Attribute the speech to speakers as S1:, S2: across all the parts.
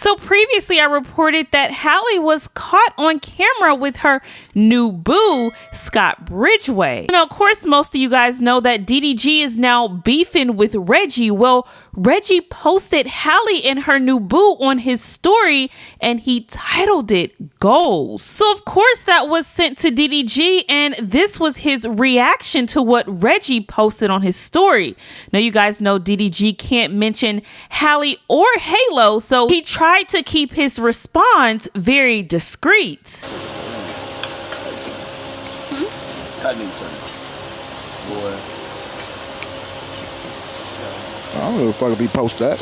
S1: So previously I reported that Halle was caught on camera with her new boo, Scott Bridgeway. Now, of course, most of you guys know that DDG is now beefing with Reggie. Well, Reggie posted Halle and her new boo on his story and he titled it Goals. So of course that was sent to DDG and this was his reaction to what Reggie posted on his story. Now you guys know DDG can't mention Halle or Halo, so he tried to keep his response very discreet.
S2: I don't know if I could be post that.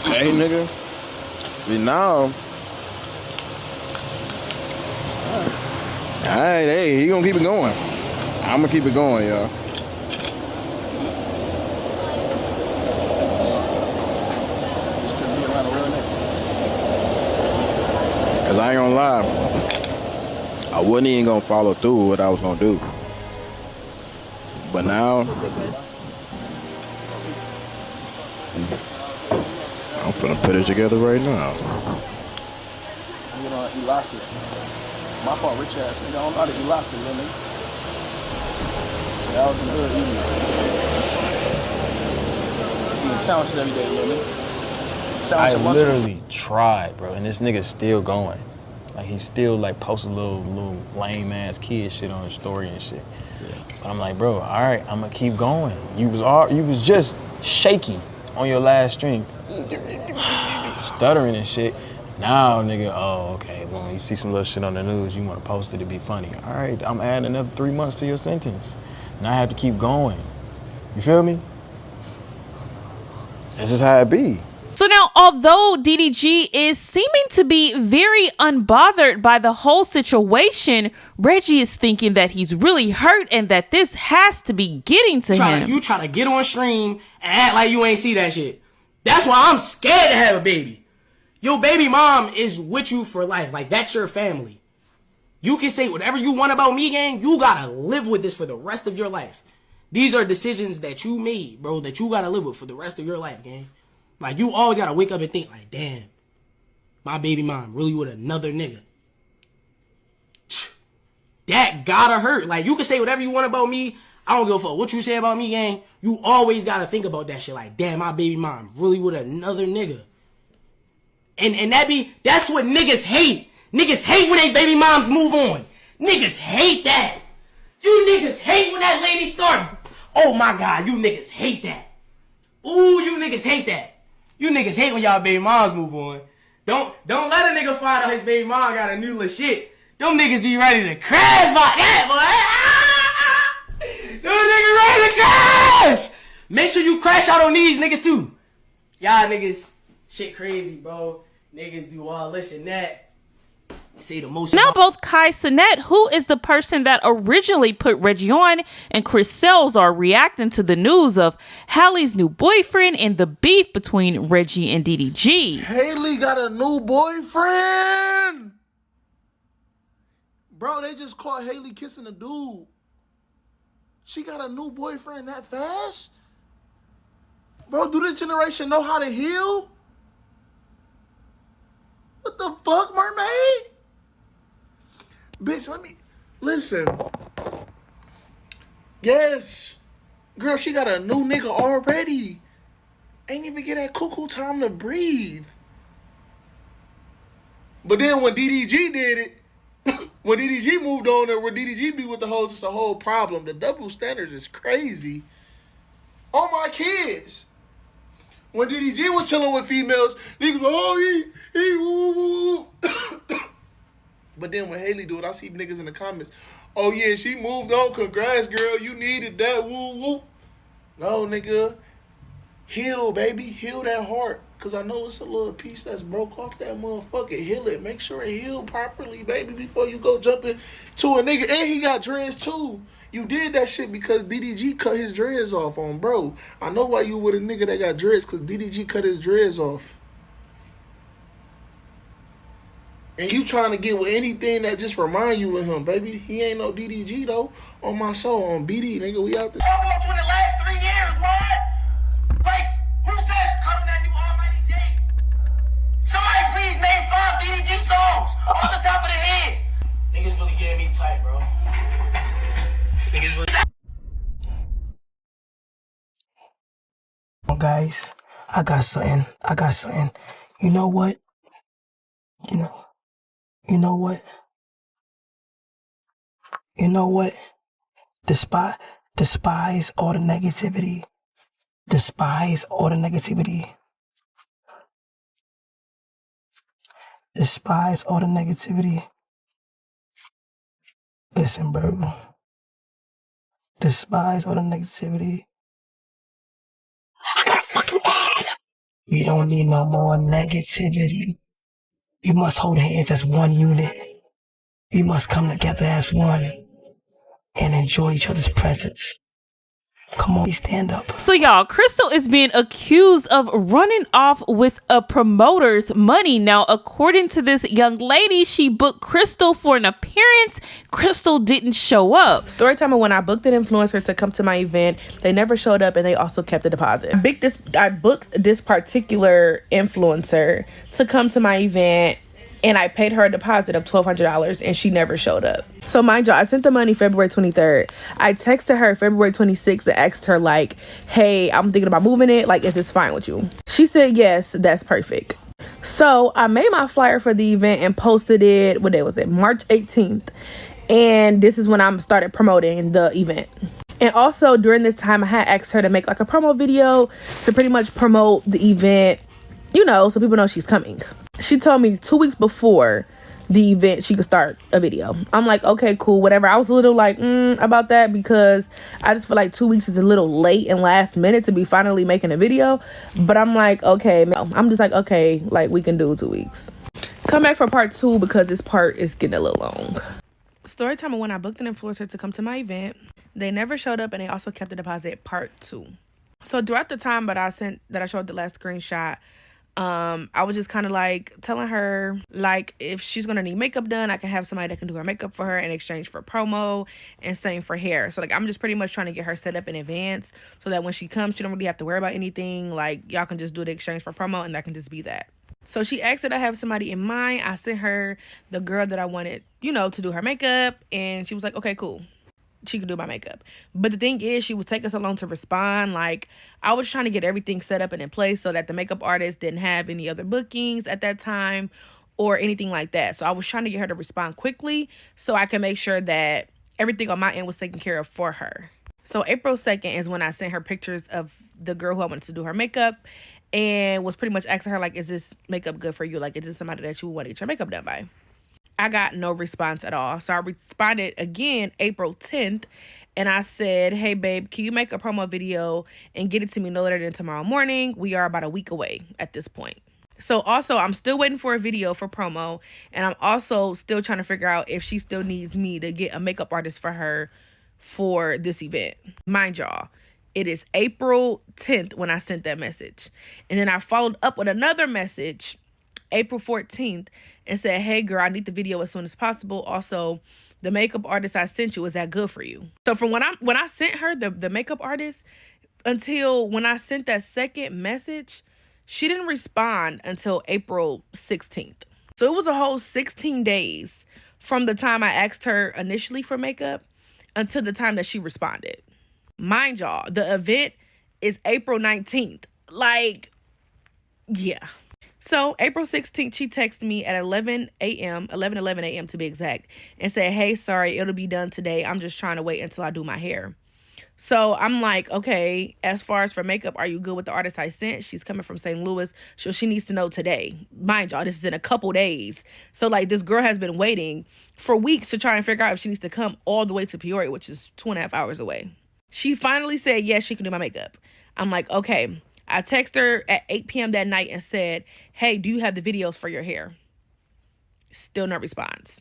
S2: Hey, nigga. See, now. Alright, hey, he gonna keep it going. I'm gonna keep it going, y'all. Cause I ain't gonna lie, I wasn't even gonna follow through with what I was gonna do. But now, I'm finna put it together right now.
S3: You know, he lost it. My fault, rich ass nigga. I don't know that he lost it, little nigga. That was in the hood eating. Eating sandwiches every day, little nigga.
S4: I literally tried, bro, and this nigga's still going. Like, he's still like posting little lame ass kid shit on his story and shit. Yeah. But I'm like, bro, all right, I'm gonna keep going. You was just shaky on your last string, stuttering and shit. Now, nigga, oh, okay, well, you see some little shit on the news, you wanna post it to be funny. All right, I'm adding another 3 months to your sentence. Now I have to keep going. You feel me? That's just how it be.
S1: So now, although DDG is seeming to be very unbothered by the whole situation, Reggie is thinking that he's really hurt and that this has to be getting to him.
S5: You try to get on stream and act like you ain't see that shit. That's why I'm scared to have a baby. Your baby mom is with you for life. Like, that's your family. You can say whatever you want about me, gang. You gotta live with this for the rest of your life. These are decisions that you made, bro, that you gotta live with for the rest of your life, gang. Like, you always gotta wake up and think, like, damn, my baby mom really with another nigga. That gotta hurt. Like, you can say whatever you want about me. I don't give a fuck what you say about me, gang. You always gotta think about that shit. Like, damn, my baby mom really with another nigga. And that's what niggas hate. Niggas hate when they baby moms move on. Niggas hate that. You niggas hate when that lady start. Oh my God, you niggas hate that. Ooh, you niggas hate that. You niggas hate when y'all baby moms move on. Don't let a nigga find out his baby mom got a new little shit. Them niggas be ready to crash by that, boy. Them niggas ready to crash. Make sure you crash out on these niggas too. Y'all niggas, shit crazy, bro. Niggas do all this and that. Say the most.
S1: Now both Cenat, who is the person that originally put Reggie on, and Chris Sells are reacting to the news of Halle's new boyfriend and the beef between Reggie and DDG.
S6: Halle got a new boyfriend? Bro, they just caught Halle kissing a dude. She got a new boyfriend that fast? Bro, do this generation know how to heal? What the fuck, mermaid? Bitch, listen. Yes. Girl, she got a new nigga already. Ain't even get that cuckoo time to breathe. But then when DDG did it, when DDG moved on there, where DDG be with the hoes, it's a whole problem. The double standards is crazy. On my kids. When DDG was chilling with females, niggas go, oh, he, woo, woo. But then when Halle do it, I see niggas in the comments, oh yeah, she moved on, congrats, girl, you needed that, woo, woo. No, nigga, heal, baby, heal that heart. Because I know it's a little piece that's broke off that motherfucker. Heal it, make sure it healed properly, baby, before you go jumping to a nigga. And he got dreads too. You did that shit because DDG cut his dreads off on, bro. I know why you with a nigga that got dreads, because DDG cut his dreads off. And you trying to get with anything that just remind you of him, baby. He ain't no DDG, though. On my soul, on BD, nigga, we out there.
S5: Overlooked in the last 3 years, what? Like, Off the top of the head. Niggas really getting me tight, bro. Niggas really.
S7: Guys, I got something. You know what? You know what? Despise all the negativity. Despise all the negativity. Despise all the negativity. Listen, bro. Despise all the negativity. I got a fucking ad. We don't need no more negativity. We must hold hands as one unit. We must come together as one and enjoy each other's presence. Come on, stand up.
S1: So y'all, Crystal is being accused of running off with a promoter's money. Now, according to this young lady, she booked Crystal for an appearance. Crystal didn't show up.
S8: Story time of when I booked an influencer to come to my event. They never showed up and they also kept the deposit. I booked this particular influencer to come to my event and I paid her a deposit of $1,200 and she never showed up. So mind you, I sent the money February 23rd. I texted her February 26th and asked her like, hey, I'm thinking about moving it. Like, is this fine with you? She said, yes, that's perfect. So I made my flyer for the event and posted it, what day was it? March 18th. And this is when I started promoting the event. And also during this time, I had asked her to make like a promo video to pretty much promote the event, you know, so people know she's coming. She told me 2 weeks before the event she could start a video. I'm like, okay, cool, whatever. I was a little like about that because I just feel like 2 weeks is a little late and last minute to be finally making a video. But I'm like, okay, I'm just like, okay, like we can do 2 weeks. Come back for part 2 because this part is getting a little long. Story time of when I booked an influencer to come to my event. They never showed up and they also kept the deposit, part 2. So throughout the time that I showed the last screenshot, I was just kind of like telling her like if she's gonna need makeup done, I can have somebody that can do her makeup for her in exchange for promo, and same for hair. So like I'm just pretty much trying to get her set up in advance so that when she comes she don't really have to worry about anything. Like y'all can just do the exchange for promo and that can just be that. So she asked that I have somebody in mind. I sent her the girl that I wanted, you know, to do her makeup, and she was like, okay, cool, she could do my makeup. But the thing is, she was taking so long to respond. Like I was trying to get everything set up and in place so that the makeup artist didn't have any other bookings at that time or anything like that. So I was trying to get her to respond quickly so I can make sure that everything on my end was taken care of for her. So April 2nd is when I sent her pictures of the girl who I wanted to do her makeup and was pretty much asking her like, is this makeup good for you? Like, is this somebody that you want to get your makeup done by? I got no response at all. So I responded again April 10th and I said, hey babe, can you make a promo video and get it to me no later than tomorrow morning? We are about a week away at this point. So also I'm still waiting for a video for promo, and I'm also still trying to figure out if she still needs me to get a makeup artist for her for this event. Mind y'all, it is April 10th when I sent that message. And then I followed up with another message April 14th and said, hey girl, I need the video as soon as possible. Also, the makeup artist I sent you, is that good for you? So from when I sent her the makeup artist until when I sent that second message, she didn't respond until April 16th. So it was a whole 16 days from the time I asked her initially for makeup until the time that she responded. Mind y'all, the event is April 19th. Like, yeah. So April 16th, she texted me at 11 a.m. to be exact, and said, hey, sorry, it'll be done today. I'm just trying to wait until I do my hair. So I'm like, okay, as far as for makeup, are you good with the artist I sent? She's coming from St. Louis, so she needs to know today. Mind y'all, this is in a couple days. So like this girl has been waiting for weeks to try and figure out if she needs to come all the way to Peoria, which is 2.5 hours away. She finally said, yes, she can do my makeup. I'm like, okay. I texted her at 8 p.m. that night and said, hey, do you have the videos for your hair? Still no response.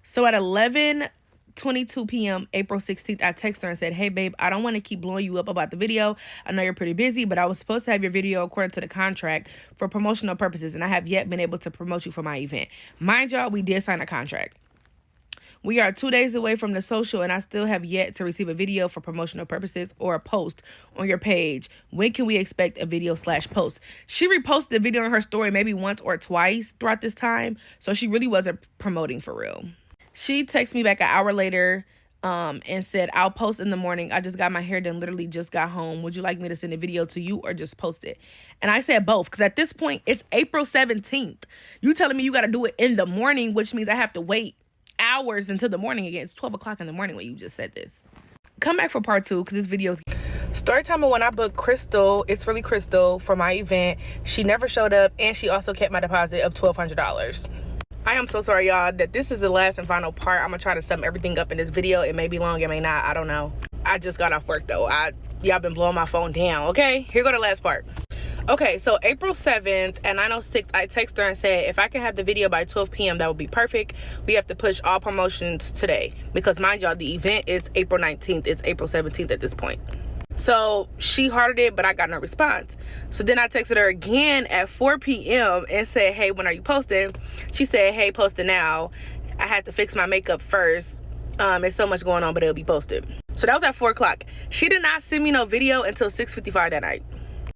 S8: So at 11:22 p.m. April 16th, I texted her and said, hey, babe, I don't want to keep blowing you up about the video. I know you're pretty busy, but I was supposed to have your video according to the contract for promotional purposes, and I have yet been able to promote you for my event. Mind y'all, we did sign a contract. We are 2 days away from the social and I still have yet to receive a video for promotional purposes or a post on your page. When can we expect a video / post? She reposted the video on her story maybe once or twice throughout this time. So she really wasn't promoting for real. She texted me back an hour later and said, I'll post in the morning. I just got my hair done, literally just got home. Would you like me to send a video to you or just post it? And I said both, because at this point, it's April 17th. You telling me you got to do it in the morning, which means I have to wait hours until the morning again. It's 12 o'clock in the morning when you just said this. Come back for part 2, because this video's... Story time of when I booked Crystal. It's really Crystal for my event. She never showed up, and she also kept my deposit of $1,200. I am so sorry, y'all, that this is the last and final part. I'm gonna try to sum everything up in this video. It may be long, it may not, I don't know. I just got off work though. Y'all been blowing my phone down, okay? Here go the last part. Okay, so April 7th at 9:06, I text her and said, if I can have the video by 12 p.m., that would be perfect. We have to push all promotions today. Because mind y'all, the event is April 19th. It's April 17th at this point. So she hearted it, but I got no response. So then I texted her again at 4 p.m. and said, hey, when are you posting? She said, hey, posting now. I had to fix my makeup first. There's so much going on, but it'll be posted. So that was at 4 o'clock. She did not send me no video until 6:55 that night.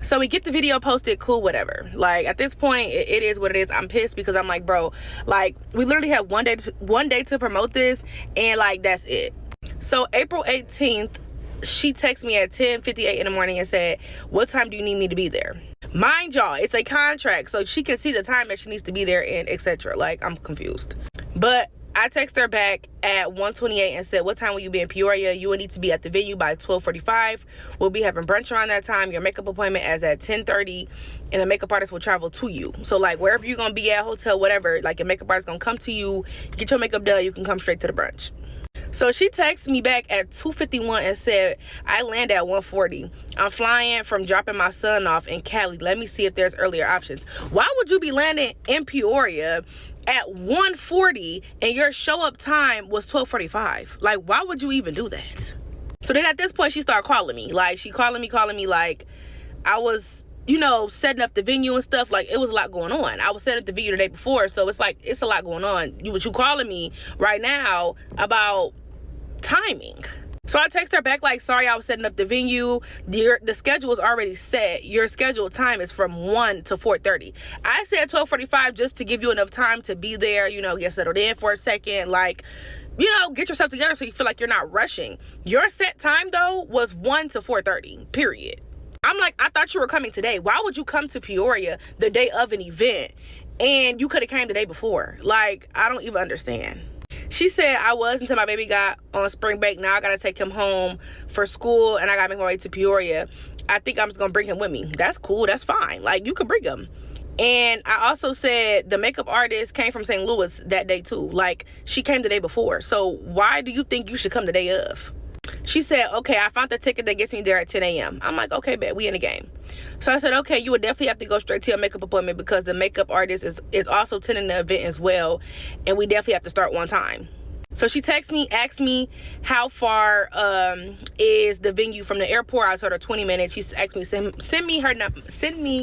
S8: So we get the video posted, cool, whatever. Like, at this point, it is what it is. I'm pissed because I'm like, bro, like, we literally have one day to promote this, and like, that's it. So April 18th, she texted me at 10:58 in the morning and said, what time do you need me to be there? Mind y'all, it's a contract, so she can see the time that she needs to be there and etc. Like, I'm confused. But I texted her back at 1:28 and said, what time will you be in Peoria? You will need to be at the venue by 12:45. We'll be having brunch around that time. Your makeup appointment is at 10:30, and the makeup artist will travel to you. So like, wherever you're gonna be at, hotel, whatever, like, your makeup artist gonna come to you, get your makeup done, you can come straight to the brunch. So she texted me back at 2:51 and said, I land at 1:40. I'm flying from dropping my son off in Cali. Let me see if there's earlier options. Why would you be landing in Peoria at 1:40 and your show up time was 12:45? Like, why would you even do that? So then at this point, she started calling me. Like, she calling me like I was, you know, setting up the venue and stuff. Like, it was a lot going on. I was setting up the venue the day before, so it's like, it's a lot going on. You calling me right now about timing. So I text her back like, sorry, I was setting up the venue. The schedule is already set. Your scheduled time is from 1 to 4:30. I said 12:45 just to give you enough time to be there, you know, get settled in for a second, like, you know, get yourself together so you feel like you're not rushing. Your set time though was 1 to 4:30, period. I'm like, I thought you were coming today. Why would you come to Peoria the day of an event and you could have came the day before? Like, I don't even understand. She said I was until my baby got on spring break. Now I gotta take him home for school and I gotta make my way to Peoria. I think I'm just gonna bring him with me. That's cool, that's fine. Like, you could bring him. And I also said the makeup artist came from St. Louis that day too. Like, she came the day before. So why do you think you should come the day of? She said, okay, I found the ticket that gets me there at 10 a.m. I'm like, okay, bet, we in the game. So I said, okay, you would definitely have to go straight to your makeup appointment because the makeup artist is also attending the event as well. And we definitely have to start on time. So she texted me, asked me how far is the venue from the airport. I told her 20 minutes. She asked me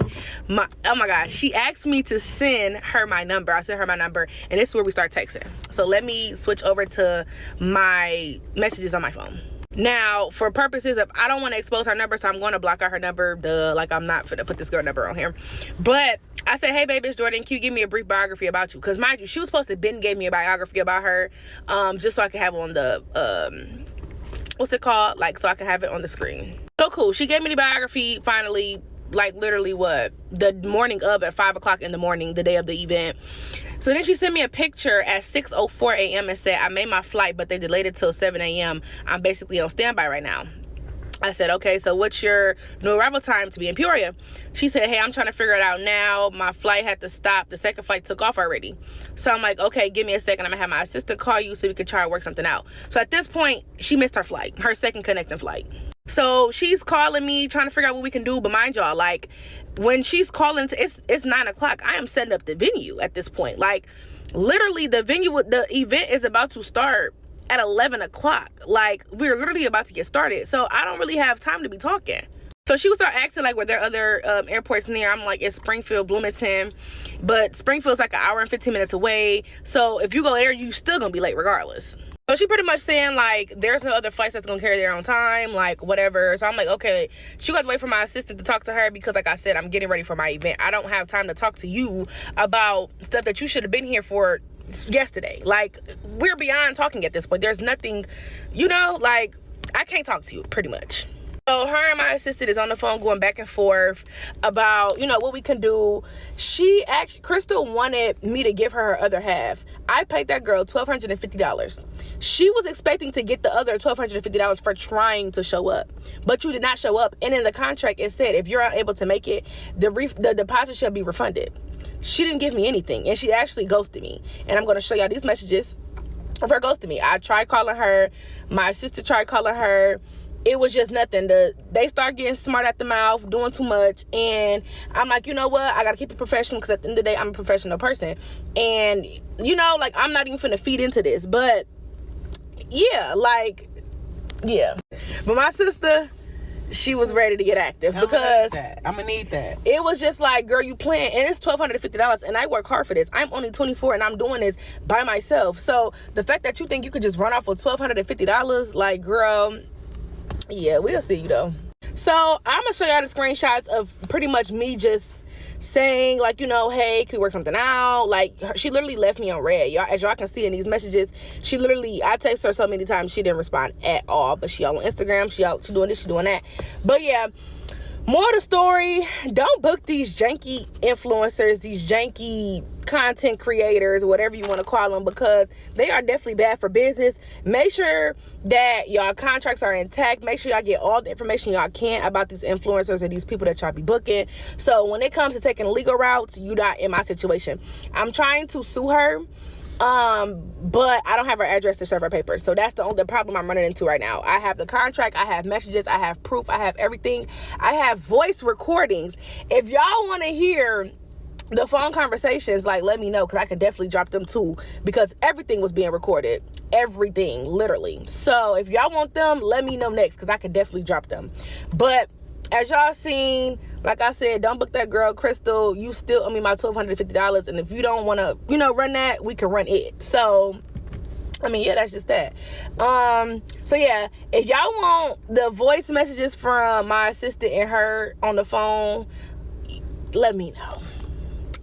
S8: oh my gosh. She asked me to send her my number. I sent her my number, and this is where we start texting. So let me switch over to my messages on my phone. Now, for purposes of, I don't want to expose her number, so I'm going to block out her number. Like, I'm not finna put this girl number on here. But I said, hey, baby, it's Jordan. Can you give me a brief biography about you? Because, mind you, she was supposed to gave me a biography about her, just so I could have it on the, what's it called? Like, so I could have it on the screen. So cool. She gave me the biography finally, like, literally the morning of at 5 o'clock in the morning, the day of the event. So then she sent me a picture at 6:04 a.m. and said, I made my flight, but they delayed it till 7 a.m. I'm basically on standby right now. I said, okay, so what's your new arrival time to be in Peoria? She said, hey, I'm trying to figure it out now. My flight had to stop. The second flight took off already. So I'm like, okay, give me a second. I'm gonna have my assistant call you so we can try to work something out. So at this point, she missed her flight, her second connecting flight. So she's calling me, trying to figure out what we can do. But mind y'all, like, when she's calling, it's 9 o'clock. I am setting up the venue at this point. Like, literally, the event is about to start at 11 o'clock. Like, we're literally about to get started. So I don't really have time to be talking. So she would start asking, like, were there other airports near? I'm like, it's Springfield, Bloomington. But Springfield's like an hour and 15 minutes away. So if you go there, you still gonna be late regardless. So she pretty much saying, like, there's no other flights that's going to carry their own time, like, whatever. So I'm like, okay, she got to wait for my assistant to talk to her because, like I said, I'm getting ready for my event. I don't have time to talk to you about stuff that you should have been here for yesterday. Like, we're beyond talking at this point. There's nothing, you know, like, I can't talk to you, pretty much. So her and my assistant is on the phone going back and forth about, you know, what we can do. Crystal wanted me to give her other half. I paid that girl $1,250. She was expecting to get the other $1,250 for trying to show up. But you did not show up. And in the contract, it said if you're unable to make it, the deposit shall be refunded. She didn't give me anything. And she actually ghosted me. And I'm going to show y'all these messages of her ghosting me. I tried calling her. My assistant tried calling her. It was just nothing. They start getting smart at the mouth, doing too much. And I'm like, you know what? I got to keep it professional because at the end of the day, I'm a professional person. And, you know, like, I'm not even finna feed into this. But, yeah, like, yeah. But my sister, she was ready to get active because
S9: I'm going to need that.
S8: It was just like, girl, you playing. And it's $1,250. And I work hard for this. I'm only 24 and I'm doing this by myself. So the fact that you think you could just run off with $1,250, like, girl... Yeah, we'll see you though. So I'm gonna show y'all the screenshots of pretty much me just saying, like, you know, hey, can we work something out? Like, she literally left me on red. Y'all, as y'all can see in these messages, she literally, I text her so many times, she didn't respond at all. But she all on Instagram, she doing this, she doing that. But yeah, more of the story, don't book these janky influencers, these janky content creators, whatever you want to call them, because they are definitely bad for business. Make sure that y'all contracts are intact. Make sure y'all get all the information y'all can about these influencers or these people that y'all be booking. So when it comes to taking legal routes, you not in my situation. I'm trying to sue her, but I don't have her address to serve her papers. So that's the problem I'm running into right now. I have the contract, I have messages, I have proof, I have everything. I have voice recordings. If y'all want to hear the phone conversations, like, let me know, because I can definitely drop them too, because everything was being recorded. Everything, literally. So if y'all want them, let me know next, because I can definitely drop them. But as y'all seen, like I said, don't book that girl, Crystal. You still owe me my $1,250, and if you don't want to, you know, run that, we can run it. So, I mean, yeah, that's just that. So yeah, if y'all want the voice messages from my assistant and her on the phone, let me know.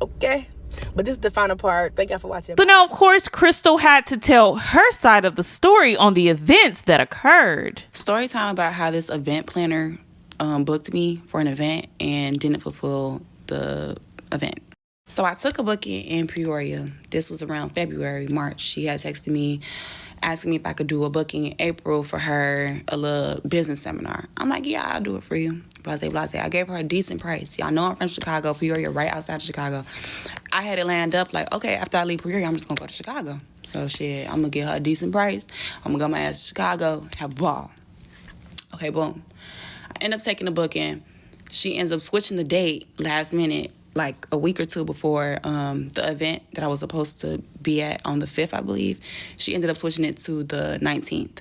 S8: Okay, but this is the final part. Thank y'all for watching.
S1: So now, of course, Crystal had to tell her side of the story on the events that occurred.
S9: Story time about how this event planner booked me for an event and didn't fulfill the event. So I took a booking in Peoria. This was around February, March. She had texted me asking me if I could do a booking in April for her, a little business seminar. I'm like, yeah, I'll do it for you. Blase, blase. I gave her a decent price. Y'all know I'm from Chicago, Peoria, right outside of Chicago. I had it lined up like, okay, after I leave Peoria, I'm just going to go to Chicago. So shit, I'm going to get her a decent price. I'm going to go my ass to Chicago, have a ball. Okay, boom. I end up taking the booking. She ends up switching the date last minute, like a week or two before the event that I was supposed to be at on the 5th, I believe. She ended up switching it to the 19th.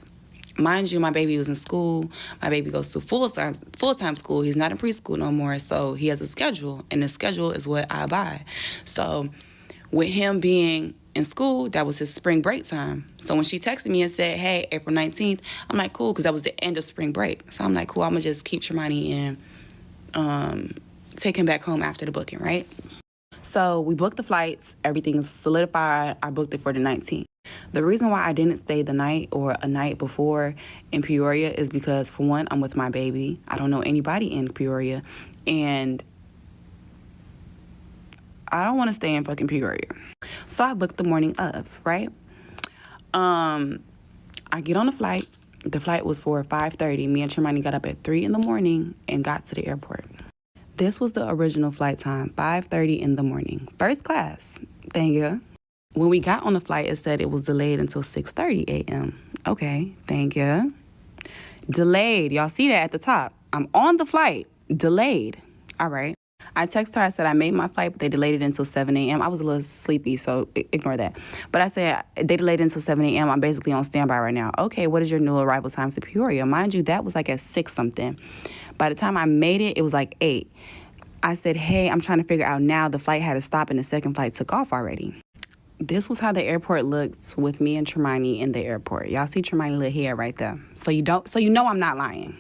S9: Mind you, my baby was in school. My baby goes to full-time school. He's not in preschool no more, so he has a schedule, and the schedule is what I buy. So with him being in school, that was his spring break time. So when she texted me and said, hey, April 19th, I'm like, cool, because that was the end of spring break. So I'm like, cool, I'm going to just keep Tremonti and take him back home after the booking, right? So we booked the flights. Everything is solidified. I booked it for the 19th. The reason why I didn't stay the night or a night before in Peoria is because, for one, I'm with my baby. I don't know anybody in Peoria. And I don't want to stay in fucking Peoria. So I booked the morning of, right? I get on the flight. The flight was for 5:30. Me and Tremonti got up at 3 in the morning and got to the airport. This was the original flight time, 5:30 in the morning. First class. Thank you. When we got on the flight, it said it was delayed until 6:30 a.m. Okay, thank you. Delayed. Y'all see that at the top. I'm on the flight. Delayed. All right. I texted her. I said I made my flight, but they delayed it until 7 a.m. I was a little sleepy, so ignore that. But I said they delayed it until 7 a.m. I'm basically on standby right now. Okay, what is your new arrival time to Peoria? Mind you, that was like at 6 something. By the time I made it, it was like 8. I said, hey, I'm trying to figure out now. The flight had to stop and the second flight took off already. This was how the airport looked with me and Tremani in the airport. Y'all see Tremani little hair right there. So you know I'm not lying.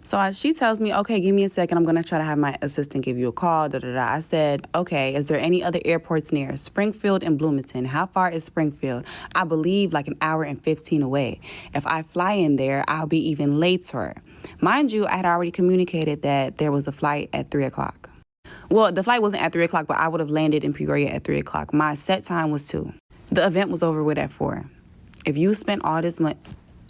S9: So she tells me, okay, give me a second. I'm going to try to have my assistant give you a call. I said, okay, is there any other airports near? Springfield and Bloomington. How far is Springfield? I believe like an hour and 15 away. If I fly in there, I'll be even later. Mind you, I had already communicated that there was a flight at 3 o'clock. Well, the flight wasn't at 3 o'clock, but I would have landed in Peoria at 3 o'clock. My set time was 2. The event was over with at 4. If you spent all this money,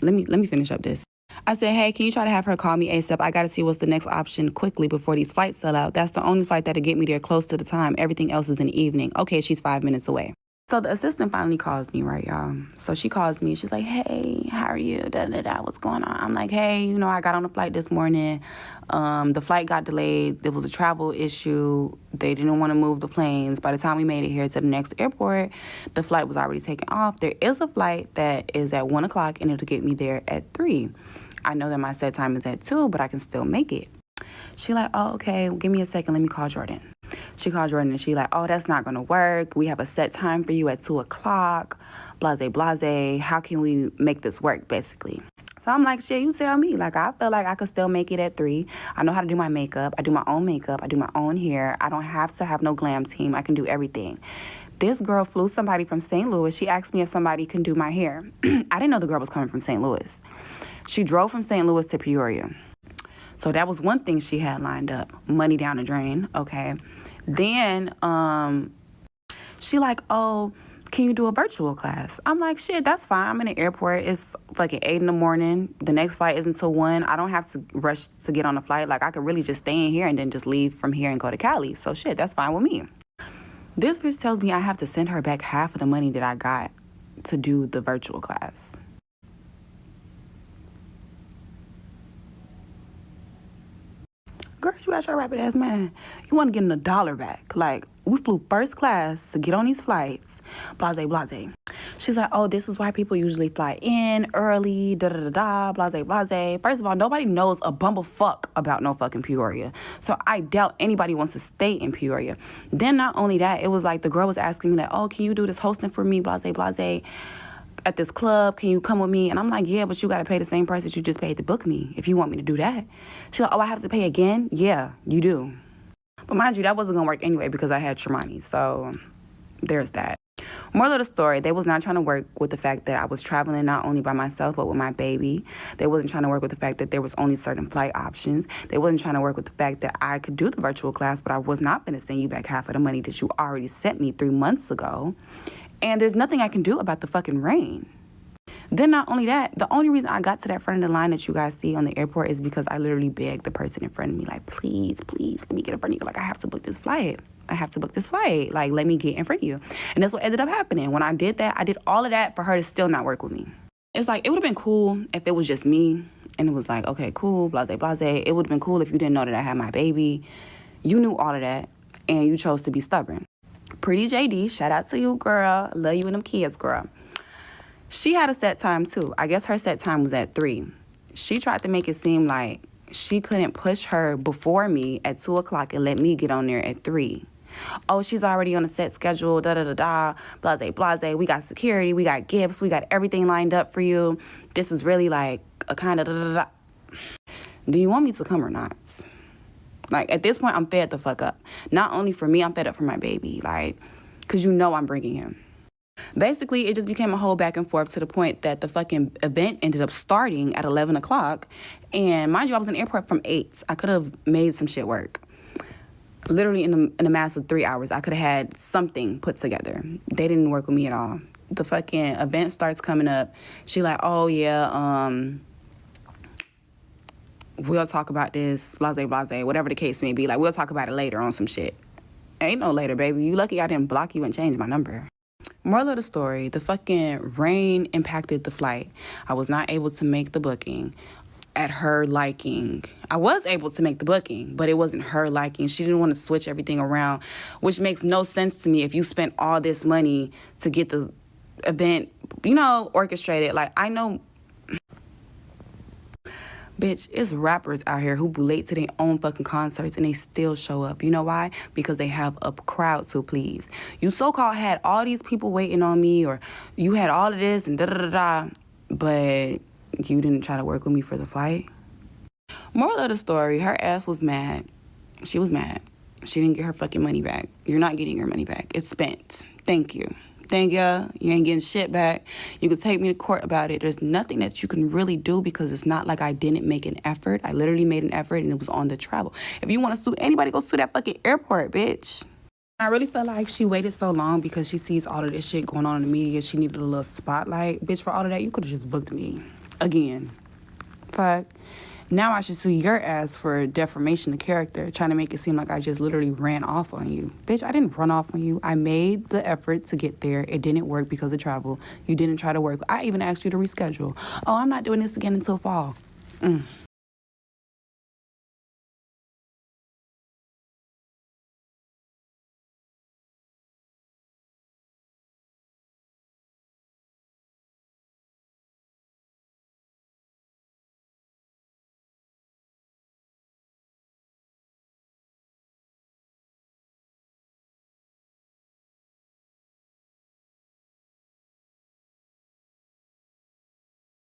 S9: let me finish up this. I said, hey, can you try to have her call me ASAP? I got to see what's the next option quickly before these flights sell out. That's the only flight that'll get me there close to the time. Everything else is in the evening. Okay, she's 5 minutes away. So the assistant finally calls me, right, y'all? So she calls me. She's like, hey, how are you? What's going on? I'm like, hey, you know, I got on a flight this morning. The flight got delayed. There was a travel issue. They didn't want to move the planes. By the time we made it here to the next airport, the flight was already taken off. There is a flight that is at 1 o'clock, and it'll get me there at 3. I know that my set time is at 2, but I can still make it. She like, oh, okay, give me a second. Let me call Jordan. She called Jordan and she like, oh, that's not going to work. We have a set time for you at 2 o'clock. Blase, blase. How can we make this work, basically? So I'm like, shit, you tell me. Like, I feel like I could still make it at 3. I know how to do my makeup. I do my own makeup. I do my own hair. I don't have to have no glam team. I can do everything. This girl flew somebody from St. Louis. She asked me if somebody can do my hair. I didn't know the girl was coming from St. Louis. She drove from St. Louis to Peoria. So that was one thing she had lined up. Money down the drain, okay. Then she like, oh, can you do a virtual class? I'm like, shit, that's fine. I'm in the airport. It's fucking 8 in the morning. The next flight isn't until 1. I don't have to rush to get on the flight. Like, I could really just stay in here and then just leave from here and go to Cali. So shit, that's fine with me. This bitch tells me I have to send her back half of the money that I got to do the virtual class. Girl, you ask your rabbit ass man. You want to get $1 back. Like, we flew first class to get on these flights. Blase, blase. She's like, oh, this is why people usually fly in early, da-da-da-da, blase, blase. First of all, nobody knows a bumblefuck about no fucking Peoria. So I doubt anybody wants to stay in Peoria. Then not only that, it was like the girl was asking me like, oh, can you do this hosting for me, blase, blase, at this club? Can you come with me? And I'm like, yeah, but you got to pay the same price that you just paid to book me if you want me to do that. She's like, oh, I have to pay again? Yeah, you do. But mind you, that wasn't going to work anyway because I had Tremani. So there's that. Moral of the story, they was not trying to work with the fact that I was traveling not only by myself, but with my baby. They wasn't trying to work with the fact that there was only certain flight options. They wasn't trying to work with the fact that I could do the virtual class, but I was not going to send you back half of the money that you already sent me 3 months ago. And there's nothing I can do about the fucking rain. Then not only that, the only reason I got to that front of the line that you guys see on the airport is because I literally begged the person in front of me, like, please, let me get in front of you. Like, I have to book this flight. Like, let me get in front of you. And that's what ended up happening. When I did that, I did all of that for her to still not work with me. It's like, it would have been cool if it was just me. And it was like, okay, cool, blase, blase. It would have been cool if you didn't know that I had my baby. You knew all of that. And you chose to be stubborn. Pretty JD, shout out to you, girl. Love you and them kids, girl. She had a set time, too. I guess her set time was at 3. She tried to make it seem like she couldn't push her before me at 2 o'clock and let me get on there at 3. Oh, she's already on a set schedule, da-da-da-da, blase, blase. We got security, we got gifts, we got everything lined up for you. This is really like a kind of da-da-da-da. Do you want me to come or not? Like, at this point, I'm fed the fuck up. Not only for me, I'm fed up for my baby. Like, because you know I'm bringing him. Basically, it just became a whole back and forth to the point that the fucking event ended up starting at 11 o'clock. And mind you, I was in the airport from 8. I could have made some shit work. Literally in a mass of 3 hours, I could have had something put together. They didn't work with me at all. The fucking event starts coming up. She like, oh, yeah, we'll talk about this, blase, blase, whatever the case may be. Like, we'll talk about it later on some shit. Ain't no later, baby. You lucky I didn't block you and change my number. Moral of the story, the fucking rain impacted the flight. I was not able to make the booking at her liking. I was able to make the booking, but it wasn't her liking. She didn't want to switch everything around, which makes no sense to me if you spent all this money to get the event, orchestrated. Like, I know... Bitch, it's rappers out here who be late to their own fucking concerts and they still show up. You know why? Because they have a crowd to please. You so-called had all these people waiting on me, or you had all of this and da-da-da-da, but you didn't try to work with me for the flight. Moral of the story, her ass was mad. She was mad. She didn't get her fucking money back. You're not getting your money back. It's spent. Thank you. Thank ya. You ain't getting shit back. You can take me to court about it. There's nothing that you can really do because it's not like I didn't make an effort. I literally made an effort and it was on the travel. If you want to sue anybody, go sue that fucking airport, bitch. I really feel like she waited so long because she sees all of this shit going on in the media. She needed a little spotlight. Bitch, for all of that, you could have just booked me. Again. Fuck. Now I should sue your ass for defamation of character, trying to make it seem like I just literally ran off on you. Bitch, I didn't run off on you. I made the effort to get there. It didn't work because of travel. You didn't try to work. I even asked you to reschedule. Oh, I'm not doing this again until fall.